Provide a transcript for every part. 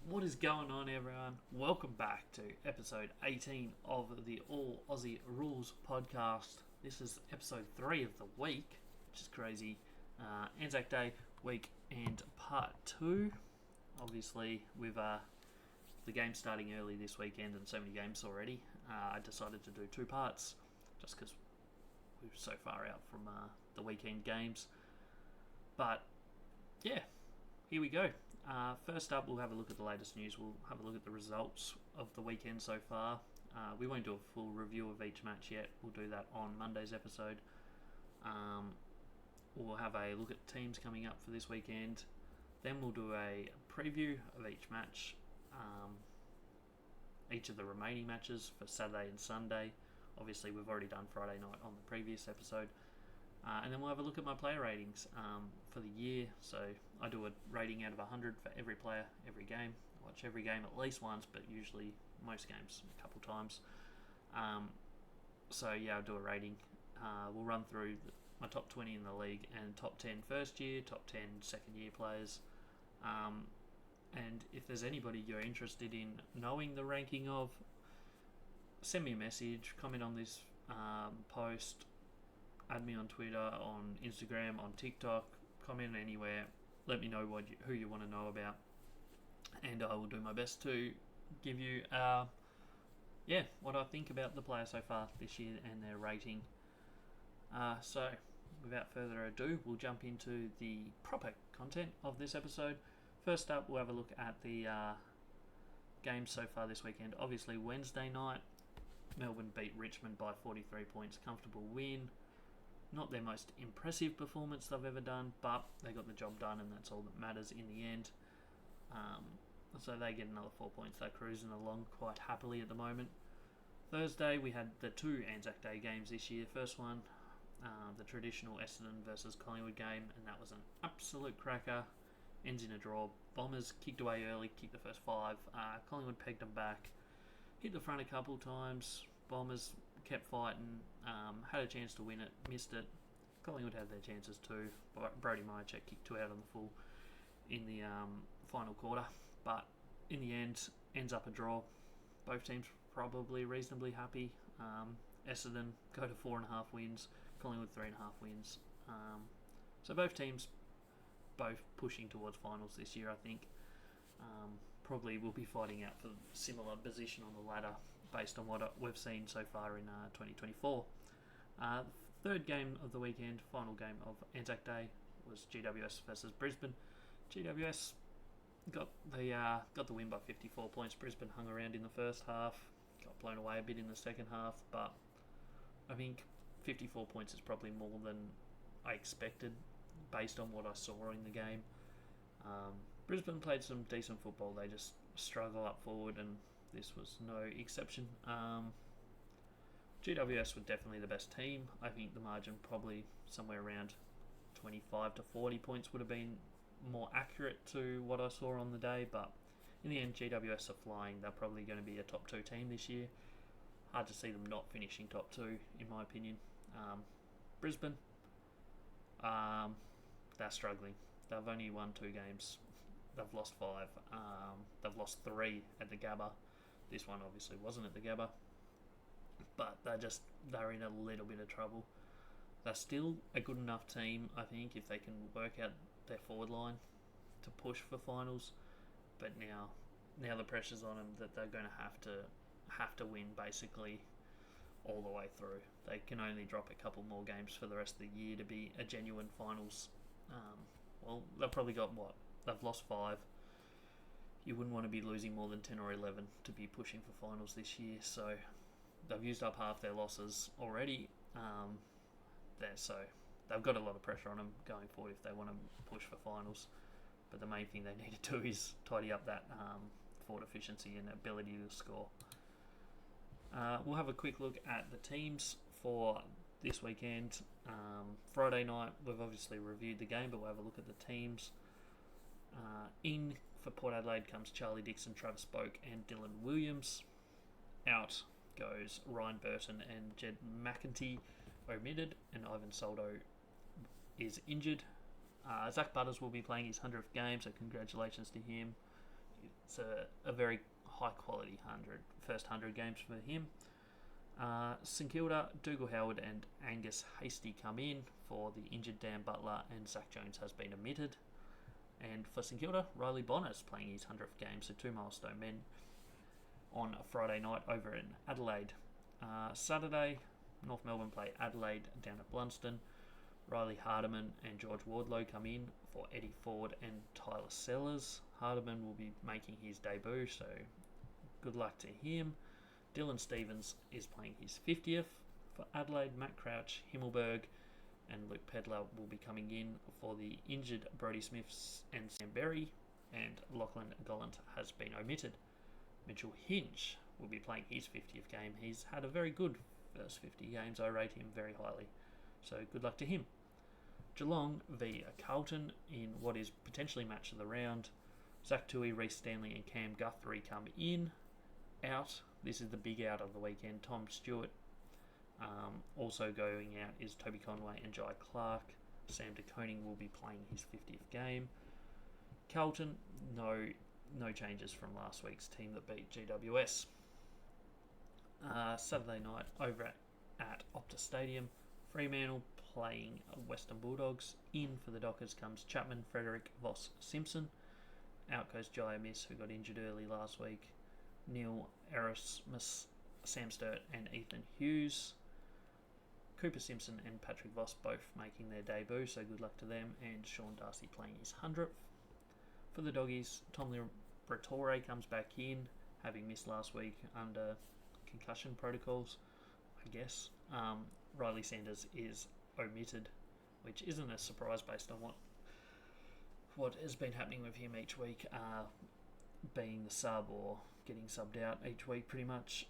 What is going on, everyone? Welcome back to episode 18 of the All Aussie Rules podcast. This is episode 3 of the week, which is crazy. ANZAC Day Weekend part 2. Obviously, with the game starting early this weekend and so many games already, I decided to do 2 parts just because we're so far out from the weekend games. But, yeah. Here we go. First up, we'll have a look at the latest news. We'll have a look at the results of the weekend so far. We won't do a full review of each match yet. We'll do that on Monday's episode. We'll have a look at teams coming up for this weekend. Then we'll do a preview of each match, each of the remaining matches for Saturday and Sunday. Obviously, we've already done Friday night on the previous episode. And then we'll have a look at my player ratings for the year. So I do a rating out of 100 for every player, every game. I watch every game at least once, but usually most games a couple times. I'll do a rating. We'll run through my top 20 in the league and top 10 first year, top 10 second year players. And if there's anybody you're interested in knowing the ranking of, send me a message, comment on this post. Add me on Twitter, on Instagram, on TikTok, comment anywhere. Let me know who you want to know about, and I will do my best to give you, what I think about the player so far this year and their rating. So, without further ado, we'll jump into the proper content of this episode. First up, we'll have a look at the games so far this weekend. Obviously, Wednesday night, Melbourne beat Richmond by 43 points, comfortable win. Not their most impressive performance they've ever done, but they got the job done, and that's all that matters in the end. So they get another 4 points. They're cruising along quite happily at the moment. Thursday, we had the 2 ANZAC Day games this year. First one, the traditional Essendon versus Collingwood game, and that was an absolute cracker. Ends in a draw. Bombers kicked away early, kicked the first 5. Collingwood pegged them back. Hit the front a couple times. Bombers kept fighting, had a chance to win it, missed it. Collingwood had their chances too. Brodie Myercheck kicked 2 out on the full in the final quarter, but in the end, ends up a draw. Both teams probably reasonably happy. Essendon go to 4.5 wins, Collingwood 3.5 wins. So both teams both pushing towards finals this year, I think. Probably will be fighting out for similar position on the ladder based on what we've seen so far in 2024. Third game of the weekend, final game of ANZAC Day, was GWS versus Brisbane. GWS got the win by 54 points. Brisbane hung around in the first half, got blown away a bit in the second half, but I think 54 points is probably more than I expected based on what I saw in the game. Brisbane played some decent football. They just struggle up forward, and this was no exception. GWS were definitely the best team. I think the margin probably somewhere around 25 to 40 points would have been more accurate to what I saw on the day, but in the end, GWS are flying. They're probably going to be a top 2 team this year. Hard to see them not finishing top 2, in my opinion. Brisbane, they're struggling. They've only won 2 games. They've lost 5. They've lost 3 at the Gabba. This one obviously wasn't at the Gabba. But they're in a little bit of trouble. They're still a good enough team, I think, if they can work out their forward line to push for finals. But now the pressure's on them that they're going to have to win basically all the way through. They can only drop a couple more games for the rest of the year to be a genuine finals. They've probably got they've lost 5. You wouldn't want to be losing more than 10 or 11 to be pushing for finals this year. So they've used up half their losses already. So they've got a lot of pressure on them going forward if they want to push for finals. But the main thing they need to do is tidy up that forward efficiency and ability to score. We'll have a quick look at the teams for this weekend. Friday night, we've obviously reviewed the game, but we'll have a look at the teams. In for Port Adelaide comes Charlie Dixon, Travis Boak and Dylan Williams. Out goes Ryan Burton and Jed McEntee, omitted, and Ivan Soldo is injured. Zach Butters will be playing his 100th game, so congratulations to him. it's a very high quality first 100 games for him. St Kilda, Dougal Howard and Angus Hastie come in for the injured Dan Butler, and Zach Jones has been omitted. And for St Kilda, Riley Bonner's playing his 100th game, so 2 milestone men on a Friday night over in Adelaide. Saturday, North Melbourne play Adelaide down at Blunston. Riley Hardiman and George Wardlow come in for Eddie Ford and Tyler Sellers. Hardiman will be making his debut, so good luck to him. Dylan Stevens is playing his 50th for Adelaide. Matt Crouch, Himmelberg and Luke Pedler will be coming in for the injured Brodie Smiths and Sam Berry, and Lachlan Gollant has been omitted. Mitchell Hinch will be playing his 50th game. He's had a very good first 50 games. I rate him very highly, so good luck to him. Geelong v Carlton in what is potentially match of the round. Zach Tui, Reece Stanley and Cam Guthrie come in. Out, this is the big out of the weekend. Tom Stewart. Also going out is Toby Conway and Jai Clark. Sam de Koning will be playing his 50th game. Carlton, no changes from last week's team that beat GWS. Saturday night over at Optus Stadium, Fremantle playing Western Bulldogs. In for the Dockers comes Chapman, Frederick, Voss, Simpson. Out goes Jai Amiss, who got injured early last week. Neil Erasmus, Sam Sturt and Ethan Hughes. Cooper Simpson and Patrick Voss both making their debut, so good luck to them. And Sean Darcy playing his 100th. For the Doggies, Tom Liberatore comes back in, having missed last week under concussion protocols, I guess. Riley Sanders is omitted, which isn't a surprise based on what has been happening with him each week, being the sub or getting subbed out each week pretty much.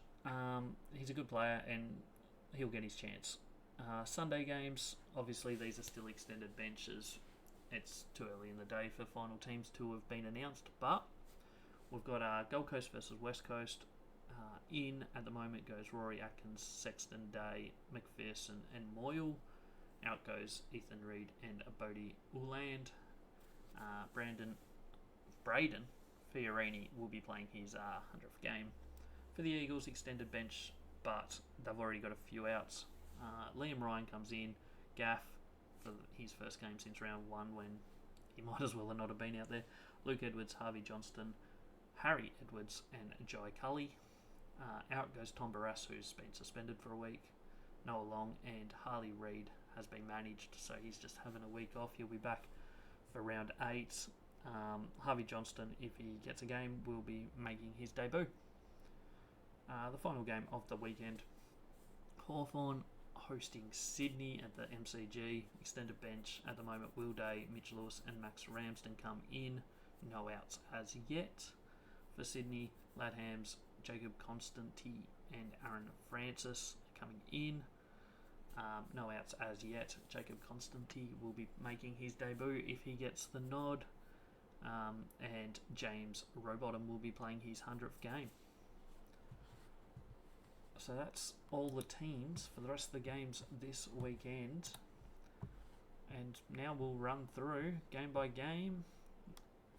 He's a good player and he'll get his chance. Sunday games, obviously these are still extended benches. It's too early in the day for final teams to have been announced, but we've got Gold Coast versus West Coast. In at the moment goes Rory Atkins, Sexton, Day, McPherson and Moyle. Out goes Ethan Reid and Bodie Uland. Braden Fiorini will be playing his 100th game. For the Eagles, extended bench, but they've already got a few outs. Liam Ryan comes in. Gaff for his first game since round 1, when he might as well not have been out there. Luke Edwards, Harvey Johnston, Harry Edwards and Jai Cully. Out goes Tom Barras, who's been suspended for a week. Noah Long and Harley Reid has been managed, so he's just having a week off. He'll be back for round 8. Harvey Johnston, if he gets a game, will be making his debut. The final game of the weekend, Hawthorn hosting Sydney at the MCG. Extended bench at the moment, Will Day, Mitch Lewis and Max Ramsden come in. No outs as yet. For Sydney, Ladhams, Jacob Constanti and Aaron Francis coming in. No outs as yet. Jacob Constanti will be making his debut if he gets the nod. And James Rowbottom will be playing his 100th game. So that's all the teams for the rest of the games this weekend. And now we'll run through game by game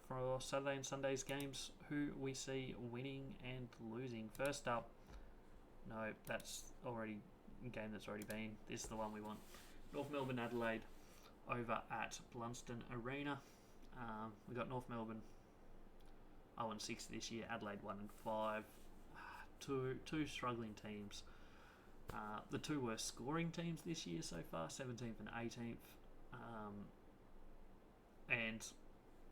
for Saturday and Sunday's games, who we see winning and losing. First up, no, that's already a game that's already been. This is the one we want. North Melbourne Adelaide over at Blunston Arena. We got North Melbourne 0-6 this year, Adelaide 1-5. Two struggling teams. The two worst scoring teams this year so far, 17th and 18th. And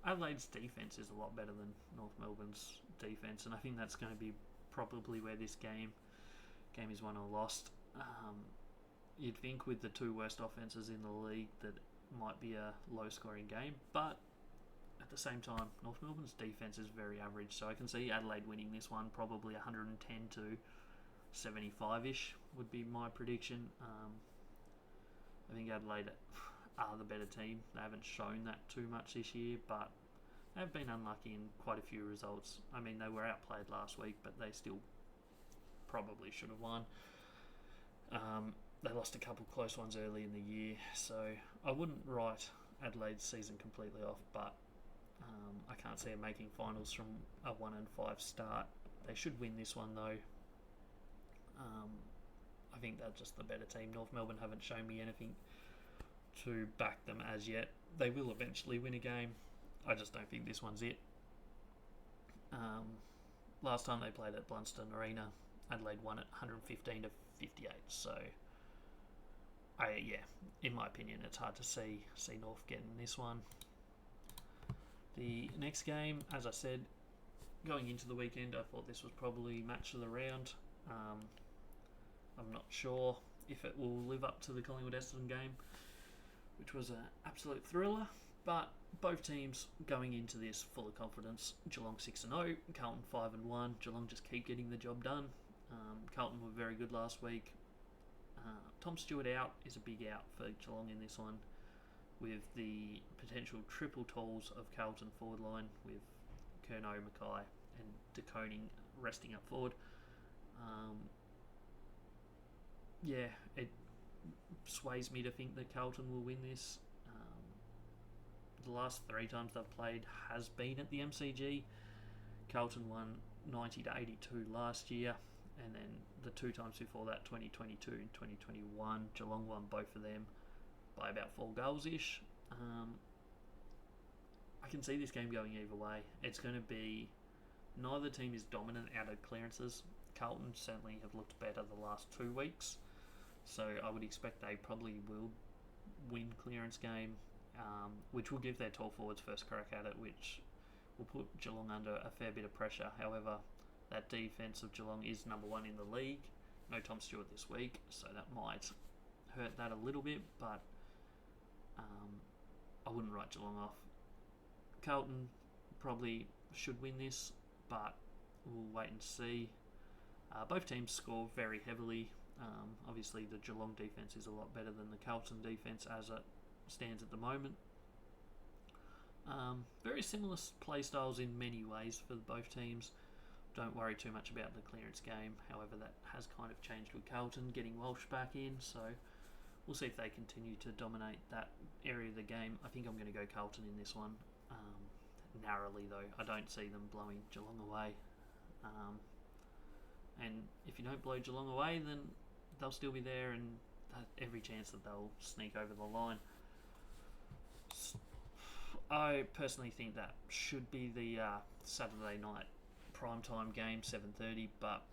Adelaide's defence is a lot better than North Melbourne's defence, and I think that's going to be probably where this game is won or lost. You'd think with the two worst offences in the league that it might be a low-scoring game, but at the same time, North Melbourne's defence is very average, so I can see Adelaide winning this one, probably 110 to 75-ish would be my prediction. I think Adelaide are the better team. They haven't shown that too much this year, but they've been unlucky in quite a few results. I mean, they were outplayed last week, but they still probably should have won. They lost a couple close ones early in the year, so I wouldn't write Adelaide's season completely off, but I can't see them making finals from a 1-5 start. They should win this one though. I think they're just the better team. North Melbourne haven't shown me anything to back them as yet. They will eventually win a game. I just don't think this one's it. Last time they played at Blunston Arena, Adelaide won it 115 to 58. So, in my opinion, it's hard to see North getting this one. The next game, as I said, going into the weekend, I thought this was probably match of the round. I'm not sure if it will live up to the Collingwood-Essendon game, which was an absolute thriller, but both teams going into this full of confidence. Geelong 6-0, Carlton 5-1. Geelong just keep getting the job done. Carlton were very good last week. Tom Stewart out is a big out for Geelong in this one, with the potential triple talls of Carlton forward line with Curnow, Mackay and De Koning resting up forward. It sways me to think that Carlton will win this. The last 3 times they've played has been at the MCG. Carlton won 90 to 82 last year, and then the 2 times before that, 2022 and 2021, Geelong won both of them by about 4 goals-ish. I can see this game going either way. It's going to be... Neither team is dominant out of clearances. Carlton certainly have looked better the last 2 weeks, so I would expect they probably will win clearance game, which will give their tall forwards first crack at it, which will put Geelong under a fair bit of pressure. However, that defence of Geelong is number 1 in the league. No Tom Stewart this week, so that might hurt that a little bit, but I wouldn't write Geelong off. Carlton probably should win this, but we'll wait and see. Both teams score very heavily. Obviously, the Geelong defence is a lot better than the Carlton defence as it stands at the moment. Very similar play styles in many ways for both teams. Don't worry too much about the clearance game. However, that has kind of changed with Carlton getting Walsh back in, so we'll see if they continue to dominate that area of the game. I think I'm going to go Carlton in this one. Narrowly though, I don't see them blowing Geelong away. And if you don't blow Geelong away, then they'll still be there, and every chance that they'll sneak over the line. I personally think that should be the Saturday night primetime game, 7:30, but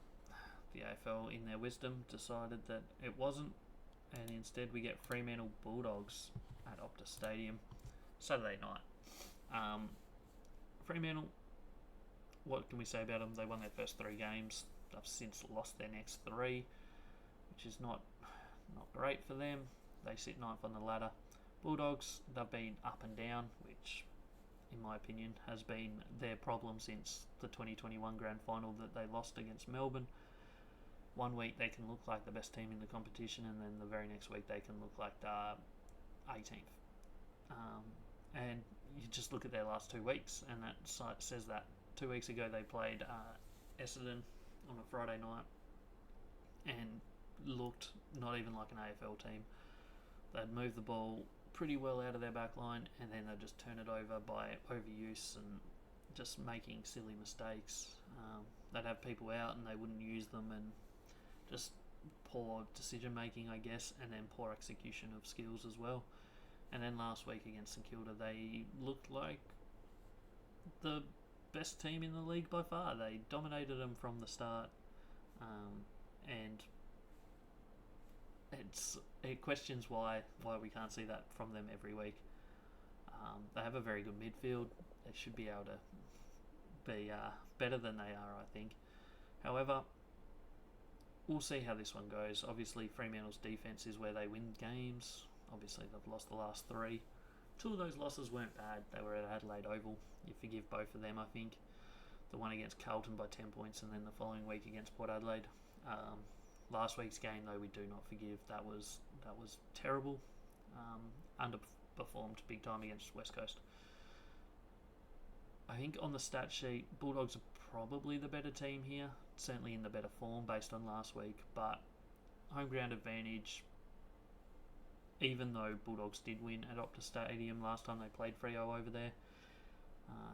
the AFL, in their wisdom, decided that it wasn't, and instead we get Fremantle Bulldogs at Optus Stadium Saturday night. Fremantle, what can we say about them? They won their first 3 games. They've since lost their next 3, which is not great for them. They sit 9th on the ladder. Bulldogs, they've been up and down, which in my opinion has been their problem since the 2021 grand final that they lost against Melbourne. One week they can look like the best team in the competition, and then the very next week they can look like the 18th. And you just look at their last 2 weeks, and that says that. 2 weeks ago they played Essendon on a Friday night and looked not even like an AFL team. They'd move the ball pretty well out of their back line, and then they'd just turn it over by overuse and just making silly mistakes. They'd have people out and they wouldn't use them, and just poor decision making, I guess, and then poor execution of skills as well. And then last week against St Kilda, they looked like the best team in the league by far. They dominated them from the start, and it questions why we can't see that from them every week. They have a very good midfield. They should be able to be better than they are, I think. However, we'll see how this one goes. Obviously, Fremantle's defence is where they win games. Obviously, they've lost the last 3. 2 of those losses weren't bad. They were at Adelaide Oval. You forgive both of them, I think. The one against Carlton by 10 points, and then the following week against Port Adelaide. Last week's game, though, we do not forgive. That was terrible. Underperformed big time against West Coast. I think on the stat sheet, Bulldogs are probably the better team here. Certainly in the better form based on last week. But home ground advantage, even though Bulldogs did win at Optus Stadium last time they played Freo over there,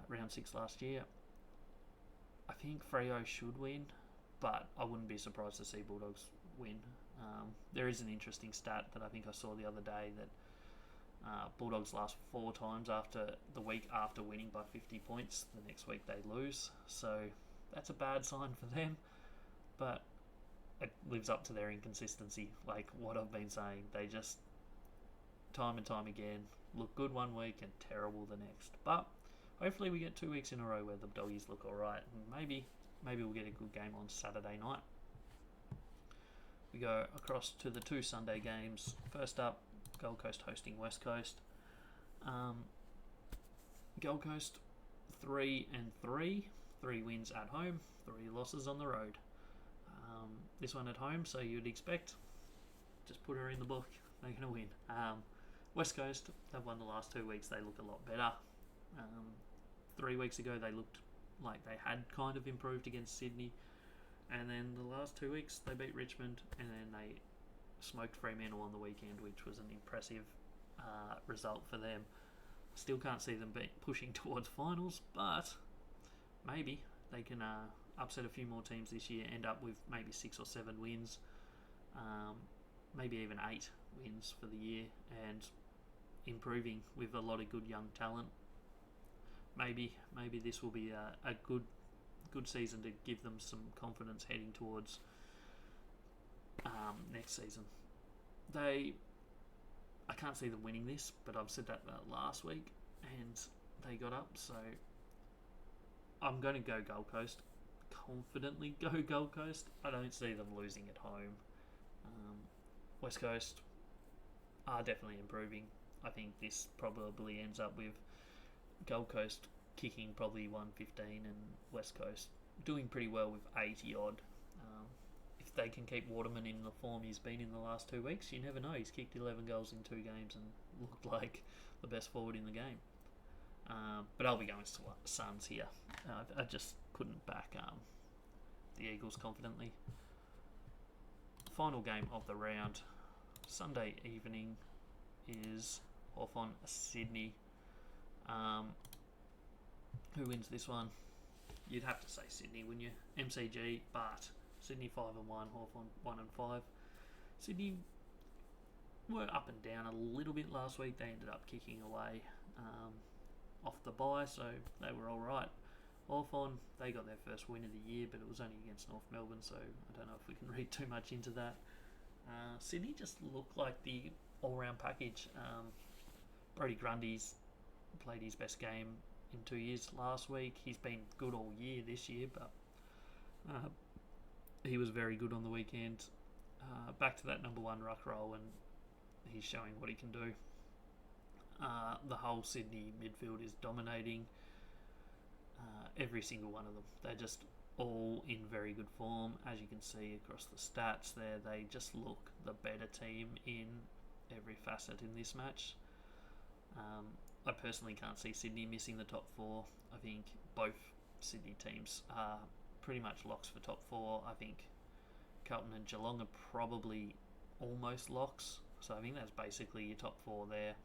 round 6 last year. I think Freo should win, but I wouldn't be surprised to see Bulldogs win. There is an interesting stat that I think I saw the other day that Bulldogs last 4 times after the week after winning by 50 points. The next week they lose, so that's a bad sign for them, but it lives up to their inconsistency. Like what I've been saying, they just time and time again look good one week and terrible the next. But hopefully we get 2 weeks in a row where the doggies look alright, and maybe we'll get a good game on Saturday night. We go across to the 2 Sunday games. First up, Gold Coast hosting West Coast. Gold Coast 3-3, 3 wins at home, 3 losses on the road. This one at home, so you'd expect, just put her in the book, they're going to win. West Coast, they've won the last 2 weeks, they look a lot better. 3 weeks ago they looked like they had kind of improved against Sydney, and then the last 2 weeks they beat Richmond, and then they smoked Fremantle on the weekend, which was an impressive result for them. Still can't see them pushing towards finals, but maybe they can upset a few more teams this year, end up with maybe 6 or 7 wins, maybe even 8 wins for the year, and improving with a lot of good young talent. Maybe this will be a good season to give them some confidence heading towards next season. I can't see them winning this, but I've said that last week, and they got up, so I'm going to go Gold Coast. Confidently go Gold Coast. I don't see them losing at home. West Coast are definitely improving. I think this probably ends up with Gold Coast kicking probably 115 and West Coast doing pretty well with 80 odd. If they can keep Waterman in the form he's been in the last 2 weeks, you never know. He's kicked 11 goals in 2 games and looked like the best forward in the game. But I'll be going to Suns here. I just couldn't back the Eagles confidently. Final game of the round, Sunday evening, is Hawthorn Sydney. Who wins this one? You'd have to say Sydney, wouldn't you? MCG, but Sydney 5-1, Hawthorn 1-5. Sydney were up and down a little bit last week. They ended up kicking away off the bye, so they were all right. Hawthorn, they got their first win of the year, but it was only against North Melbourne, so I don't know if we can read too much into that. Sydney just looked like the all-round package. Brody Grundy's played his best game in 2 years last week. He's been good all year this year, but he was very good on the weekend. Back to that number 1 ruck role, and he's showing what he can do. The whole Sydney midfield is dominating. Every single one of them. They're just all in very good form. As you can see across the stats there, they just look the better team in every facet in this match. I personally can't see Sydney missing the top 4. I think both Sydney teams are pretty much locks for top 4. I think Carlton and Geelong are probably almost locks. So I think that's basically your top 4 there.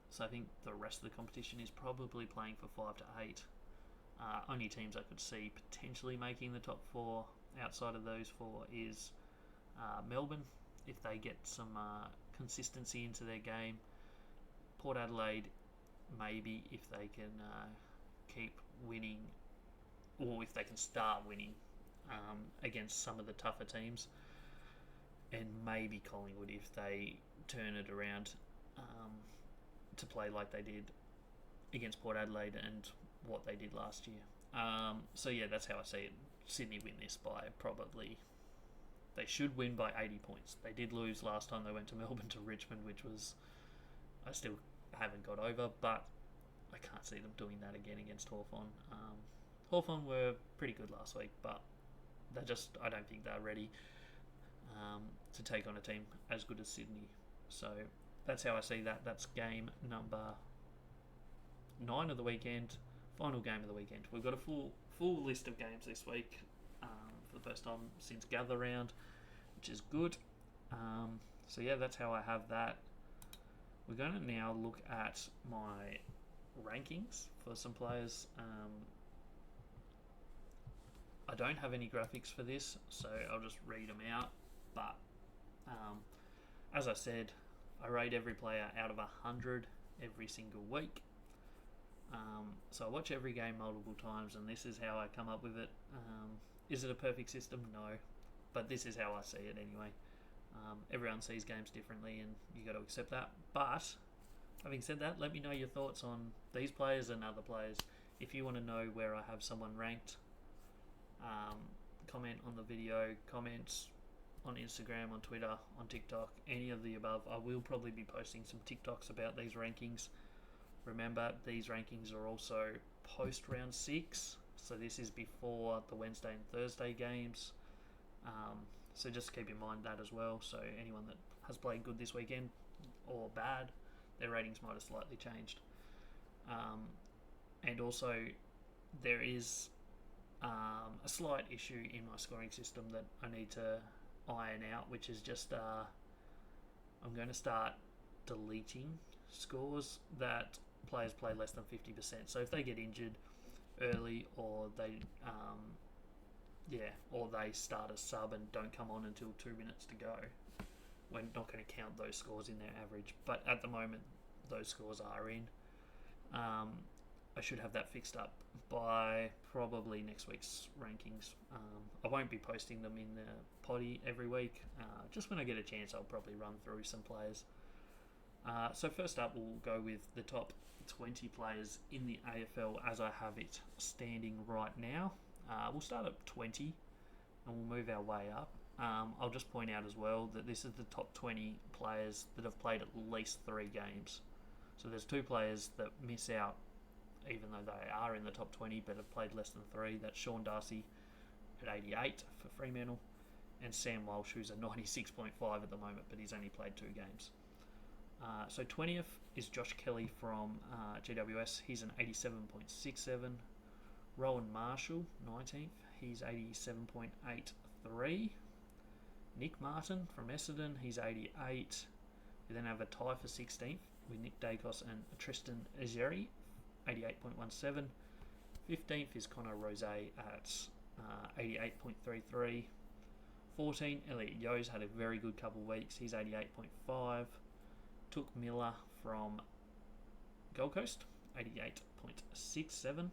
So I think the rest of the competition is probably playing for 5 to 8. Only teams I could see potentially making the top 4 outside of those 4 is Melbourne, if they get some consistency into their game. Port Adelaide, maybe if they can keep winning, or if they can start winning against some of the tougher teams. And maybe Collingwood if they turn it around to play like they did against Port Adelaide and what they did last year. So yeah, that's how I see it. Sydney win this by probably... They should win by 80 points. They did lose last time they went to Melbourne to Richmond, which was... I still haven't got over, but I can't see them doing that again against Hawthorn. Hawthorn were pretty good last week, but they're just... I don't think they're ready to take on a team as good as Sydney. So that's how I see that. That's game number 9 of the weekend. Final game of the weekend. We've got a full list of games this week for the first time since Gather Round, which is good. So yeah, that's how I have that. We're going to now look at my rankings for some players. I don't have any graphics for this, so I'll just read them out. But as I said, I rate every player out of 100 every single week. So I watch every game multiple times, and this is how I come up with it. Is it a perfect system? No, but this is how I see it anyway. Everyone sees games differently, and you got to accept that. But having said that, let me know your thoughts on these players and other players. If you want to know where I have someone ranked, comment on the video, comments on Instagram, on Twitter, on TikTok, any of the above. I will probably be posting some TikToks about these rankings. Remember, these rankings are also post round 6, so this is before the Wednesday and Thursday games. So just keep in mind that as well. So anyone that has played good this weekend or bad, their ratings might have slightly changed. And also, there is a slight issue in my scoring system that I need to iron out, which is just I'm going to start deleting scores that players play less than 50%. So if they get injured early, or they start a sub and don't come on until 2 minutes to go, we're not going to count those scores in their average. But at the moment, those scores are in. I should have that fixed up by probably next week's rankings. I won't be posting them in the potty every week. Just when I get a chance, I'll probably run through some players. So first up, we'll go with the top 20 players in the AFL as I have it standing right now. We'll start at 20 and we'll move our way up. I'll just point out as well that this is the top 20 players that have played at least 3 games. So there's 2 players that miss out even though they are in the top 20 but have played less than 3. That's Sean Darcy at 88 for Fremantle, and Sam Walsh, who's a 96.5 at the moment, but he's only played 2 games. So 20th is Josh Kelly from GWS. He's an 87.67. Rowan Marshall, 19th. He's 87.83. Nick Martin from Essendon. He's 88. We then have a tie for 16th with Nick Dacos and Tristan Azeri, 88.17. 15th is Connor Rose at 88.33. 14, Elliot Yo's had a very good couple of weeks. He's 88.5. Took Miller from Gold Coast, 88.67.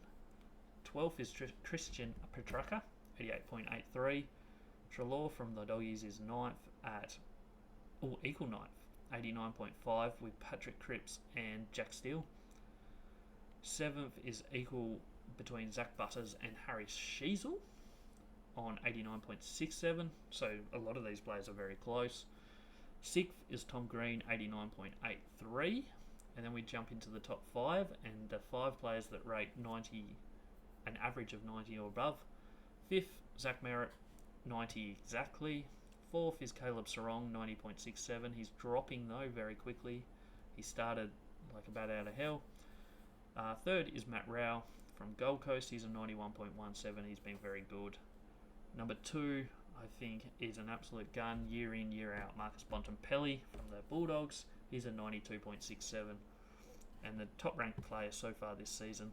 12th is Christian Petraka, 88.83. Treloar from the Doggies is 9th at, equal 9th, 89.5 with Patrick Cripps and Jack Steele. 7th is equal between Zach Butters and Harry Sheasel on 89.67. So a lot of these players are very close. 6th is Tom Green, 89.83. And then we jump into the top 5, and the 5 players that rate 90, an average of 90 or above. 5th, Zach Merritt, 90 exactly. 4th is Caleb Sarong, 90.67. He's dropping though very quickly. He started like a bat out of hell. 3rd is Matt Rao from Gold Coast. He's a 91.17. He's been very good. Number 2, I think, is an absolute gun year in, year out. Marcus Bontempelli from the Bulldogs. He's a 92.67. And the top ranked player so far this season,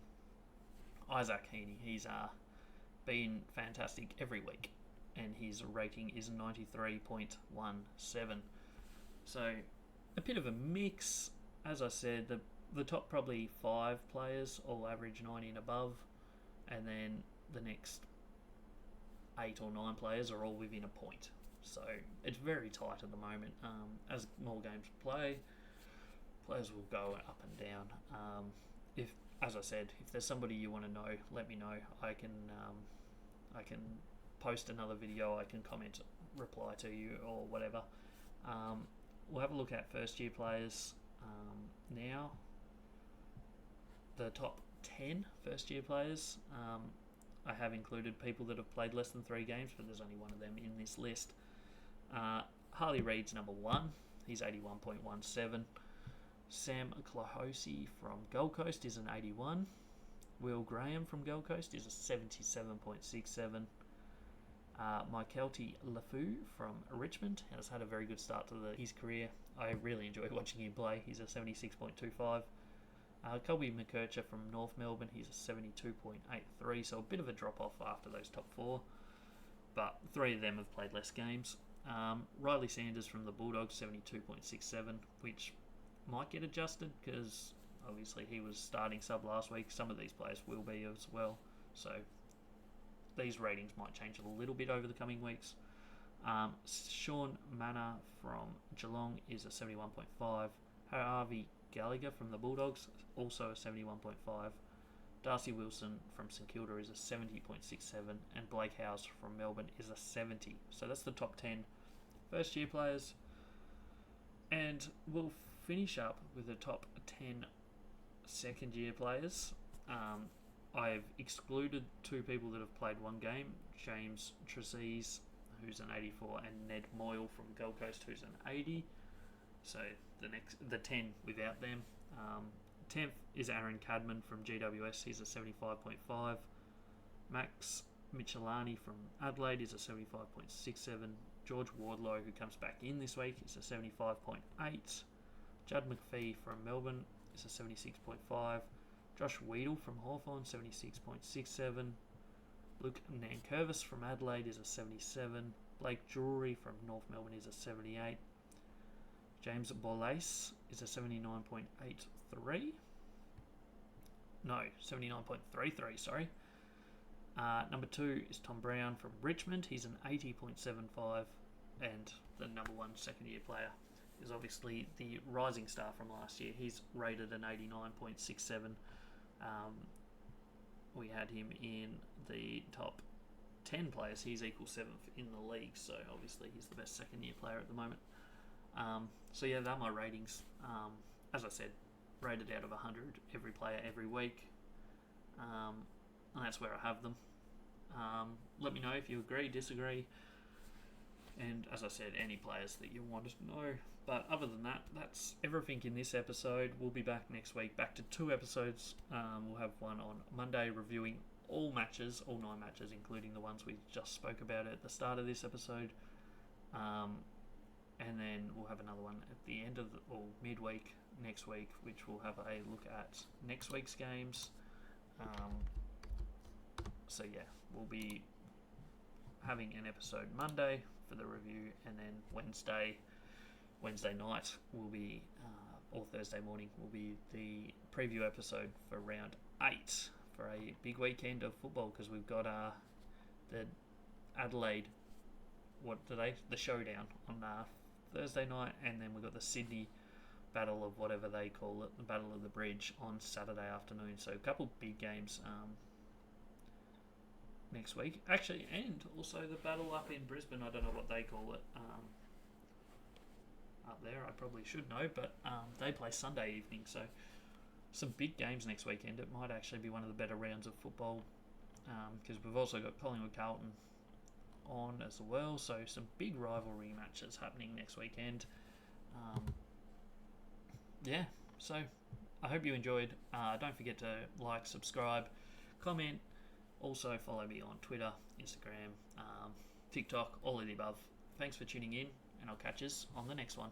Isaac Heaney. He's been fantastic every week, and his rating is 93.17. So a bit of a mix. As I said, the top probably 5 players all average 90 and above, and then the next 8 or 9 players are all within a point. So it's very tight at the moment. As more games play, players will go up and down. As I said, if there's somebody you want to know, let me know. I can post another video. I can comment, reply to you, or whatever. We'll have a look at first year players now. The top 10 first year players. I have included people that have played less than 3 games, but there's only one of them in this list. Harley Reid's number 1. He's 81.17. Sam Klahosi from Gold Coast is an 81. Will Graham from Gold Coast is a 77.67. Maikelti Lafou from Richmond has had a very good start to his career. I really enjoy watching him play. He's a 76.25. Colby McKercher from North Melbourne, he's a 72.83, so a bit of a drop-off after those top four, but three of them have played less games. Riley Sanders from the Bulldogs, 72.67, which might get adjusted because obviously he was starting sub last week. Some of these players will be as well, so these ratings might change a little bit over the coming weeks. Sean Manor from Geelong is a 71.5. Harvey Gallagher from the Bulldogs, also a 71.5. Darcy Wilson from St Kilda is a 70.67, and Blake Howes from Melbourne is a 70. So that's the top 10 first year players. And we'll finish up with the top 10 second year players. I've excluded two people that have played one game, James Trezise, who's an 84, and Ned Moyle from Gold Coast, who's an 80. So the 10 without them. 10th is Aaron Cadman from GWS, he's a 75.5. Max Michelani from Adelaide is a 75.67. George Wardlow, who comes back in this week, is a 75.8. Judd McPhee from Melbourne is a 76.5. Josh Weedle from Hawthorn, 76.67. Luke Nankervis from Adelaide is a 77. Blake Drury from North Melbourne is a 78. James Borlase is a 79.83. No, 79.33, sorry. Number 2 is Tom Brown from Richmond. He's an 80.75. And the number 1 second year player is obviously the rising star from last year. He's rated an 89.67. We had him in the top 10 players. He's equal 7th in the league, so obviously he's the best second year player at the moment. So yeah, they're my ratings. As I said, rated out of 100 every player every week, and that's where I have them. Let me know if you agree, disagree, and as I said, any players that you wanted to know. But other than that, that's everything in this episode. We'll be back next week, back to 2 episodes. We'll have one on Monday reviewing all matches, all 9 matches, including the ones we just spoke about at the start of this episode. And then we'll have another one at the end of or midweek next week, which will have a look at next week's games. So yeah, we'll be having an episode Monday for the review, and then Wednesday night will be, or Thursday morning will be the preview episode for round 8 for a big weekend of football, because we've got the Adelaide, the showdown on Thursday night, and then we've got the Sydney battle of whatever they call it, the Battle of the Bridge, on Saturday afternoon. So a couple big games next week, actually, and also the battle up in Brisbane. I don't know what they call it up there. I probably should know, but they play Sunday evening, so some big games next weekend. It might actually be one of the better rounds of football, because we've also got Collingwood Carlton on as well, so some big rivalry matches happening next weekend. Yeah, so I hope you enjoyed. Don't forget to like, subscribe, comment. Also follow me on Twitter, Instagram, TikTok, all of the above. Thanks for tuning in, and I'll catch us on the next one.